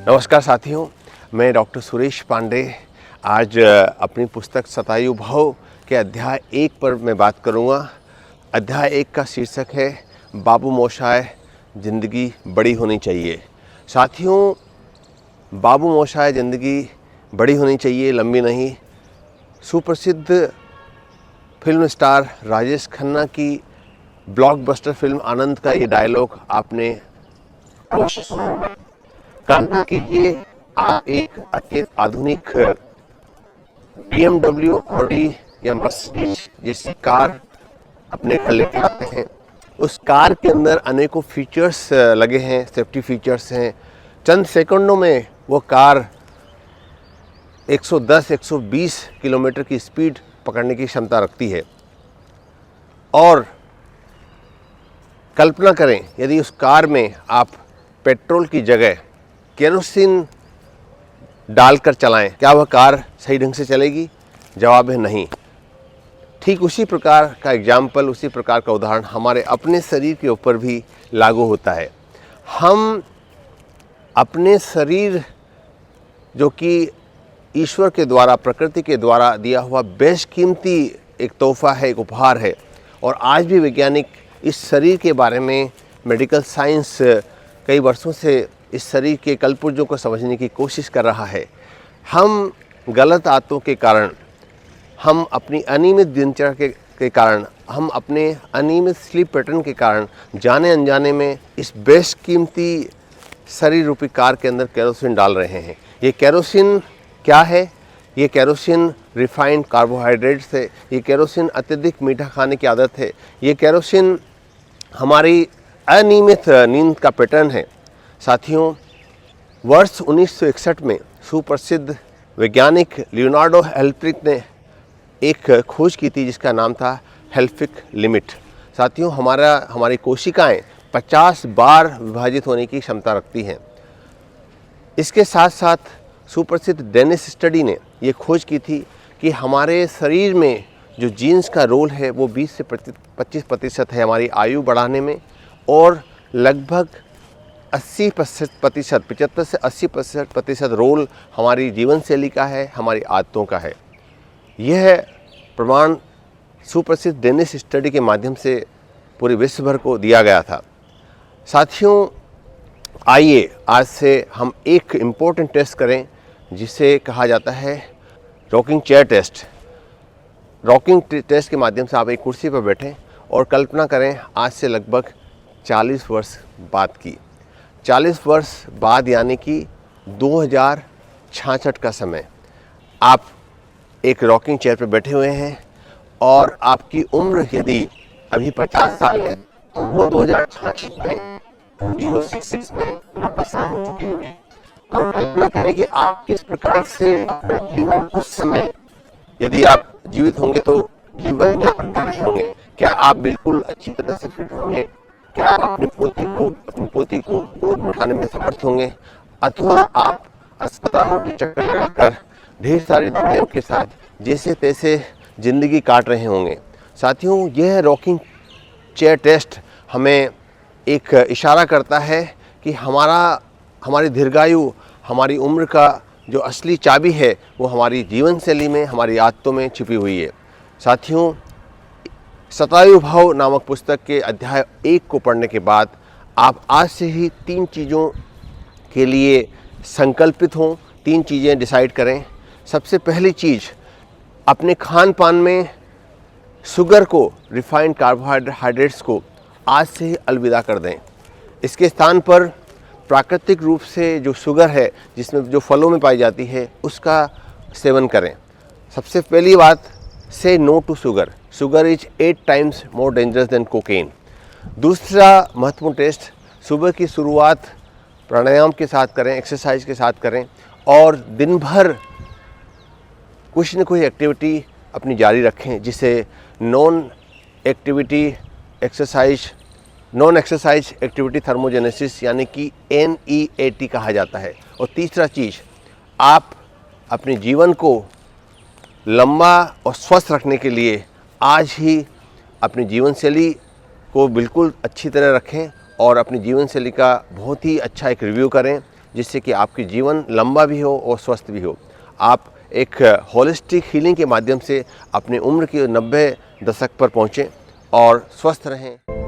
नमस्कार साथियों, मैं डॉक्टर सुरेश पांडे आज अपनी पुस्तक शतायु भव के अध्याय 1 पर मैं बात करूंगा। अध्याय 1 का शीर्षक है बाबू मोशाय ज़िंदगी बड़ी होनी चाहिए। साथियों, बाबू मोशाय ज़िंदगी बड़ी होनी चाहिए, लंबी नहीं। सुप्रसिद्ध फिल्म स्टार राजेश खन्ना की ब्लॉकबस्टर फिल्म आनंद का ये डायलॉग आपने कल्पना कीजिए, आप एक अत्यंत आधुनिक BMW ऑडी या मर्सिडीज जैसी कार अपने घर लेके आते हैं। उस कार के अंदर अनेकों फीचर्स लगे हैं, सेफ्टी फीचर्स हैं। चंद सेकंडों में वो कार 110-120 किलोमीटर की स्पीड पकड़ने की क्षमता रखती है। और कल्पना करें, यदि उस कार में आप पेट्रोल की जगह केरोसिन डालकर चलाएं, क्या वह कार सही ढंग से चलेगी? जवाब है नहीं। ठीक उसी प्रकार का एग्जाम्पल, उसी प्रकार का उदाहरण हमारे अपने शरीर के ऊपर भी लागू होता है। हम अपने शरीर, जो कि ईश्वर के द्वारा, प्रकृति के द्वारा दिया हुआ बेशकीमती एक तोहफा है, एक उपहार है, और आज भी वैज्ञानिक इस शरीर के बारे में, मेडिकल साइंस कई वर्षों से इस शरीर के कलपुर्जों को समझने की कोशिश कर रहा है। हम गलत आदतों के कारण, हम अपनी अनियमित दिनचर्या के कारण, हम अपने अनियमित स्लीप पैटर्न के कारण जाने अनजाने में इस बेशकीमती शरीर रूपी कार के अंदर केरोसिन डाल रहे हैं। ये केरोसिन क्या है? ये केरोसिन रिफाइंड कार्बोहाइड्रेट्स है। ये केरोसिन अत्यधिक मीठा खाने की आदत है। ये केरोसिन हमारी अनियमित नींद का पैटर्न है। साथियों, वर्ष 1961 में सुप्रसिद्ध वैज्ञानिक लियोनार्डो हेल्फ्रिक ने एक खोज की थी जिसका नाम था हेल्फ्रिक लिमिट। साथियों, हमारी कोशिकाएं 50 बार विभाजित होने की क्षमता रखती हैं। इसके साथ साथ सुप्रसिद्ध डेनिस स्टडी ने ये खोज की थी कि हमारे शरीर में जो जीन्स का रोल है वो 20 से 25% है हमारी आयु बढ़ाने में, और लगभग 80%, 75 से 80% रोल हमारी जीवन शैली का है, हमारी आदतों का है। यह प्रमाण सुप्रसिद्ध डेनिस स्टडी के माध्यम से पूरे विश्व भर को दिया गया था। साथियों, आइए आज से हम एक इम्पोर्टेंट टेस्ट करें जिसे कहा जाता है rocking chair test. Rocking test के माध्यम से आप एक कुर्सी पर बैठें और कल्पना करें आज से लगभग 40 वर्ष बाद की। 40 वर्ष बाद यानी कि 2066 का समय, आप एक रॉकिंग चेयर पर बैठे हुए हैं और आपकी उम्र यदि अभी 50 साल है तो वो 2066 में 2066 में हो चुकी होगी। और कल्पना करें कि आप किस प्रकार से अपना जीवन उस समय, यदि आप जीवित होंगे तो जीवन यापन कर रहे होंगे। क्या आप बिल्कुल अच्छी तरह से फिट होंगे? क्या आप अपनी पोती को गोद में उठाने में समर्थ होंगे? अथवा आप अस्पतालों के चक्कर लगाकर ढेर सारी दवाइयों के साथ जैसे तैसे जिंदगी काट रहे होंगे। साथियों, यह रॉकिंग चेयर टेस्ट हमें एक इशारा करता है कि हमारी दीर्घायु, हमारी उम्र का जो असली चाबी है वो हमारी जीवन शैली में, हमारी आदतों में छिपी हुई है। साथियों, शतायु भव नामक पुस्तक के अध्याय 1 को पढ़ने के बाद आप आज से ही 3 चीज़ों के लिए संकल्पित हों, 3 चीज़ें डिसाइड करें। सबसे पहली चीज़, अपने खान पान में शुगर को, रिफाइंड कार्बोहाइड्रेट्स को आज से ही अलविदा कर दें। इसके स्थान पर प्राकृतिक रूप से जो शुगर है, जिसमें जो फलों में पाई जाती है, उसका सेवन करें। सबसे पहली बात, से no to sugar. Sugar is 8 times more dangerous than cocaine. दूसरा महत्वपूर्ण टेस्ट, सुबह की शुरुआत प्राणायाम के साथ करें, एक्सरसाइज के साथ करें, और दिन भर कुछ न कुछ एक्टिविटी अपनी जारी रखें, जिसे नॉन एक्सरसाइज एक्टिविटी थर्मोजेनेसिस यानी कि NEAT कहा जाता है। और तीसरा चीज़, आप अपने जीवन को लंबा और स्वस्थ रखने के लिए आज ही अपनी जीवन शैली को बिल्कुल अच्छी तरह रखें और अपनी जीवन शैली का बहुत ही अच्छा एक रिव्यू करें, जिससे कि आपकी जीवन लंबा भी हो और स्वस्थ भी हो। आप एक होलिस्टिक हीलिंग के माध्यम से अपनी उम्र की 90 दशक पर पहुँचें और स्वस्थ रहें।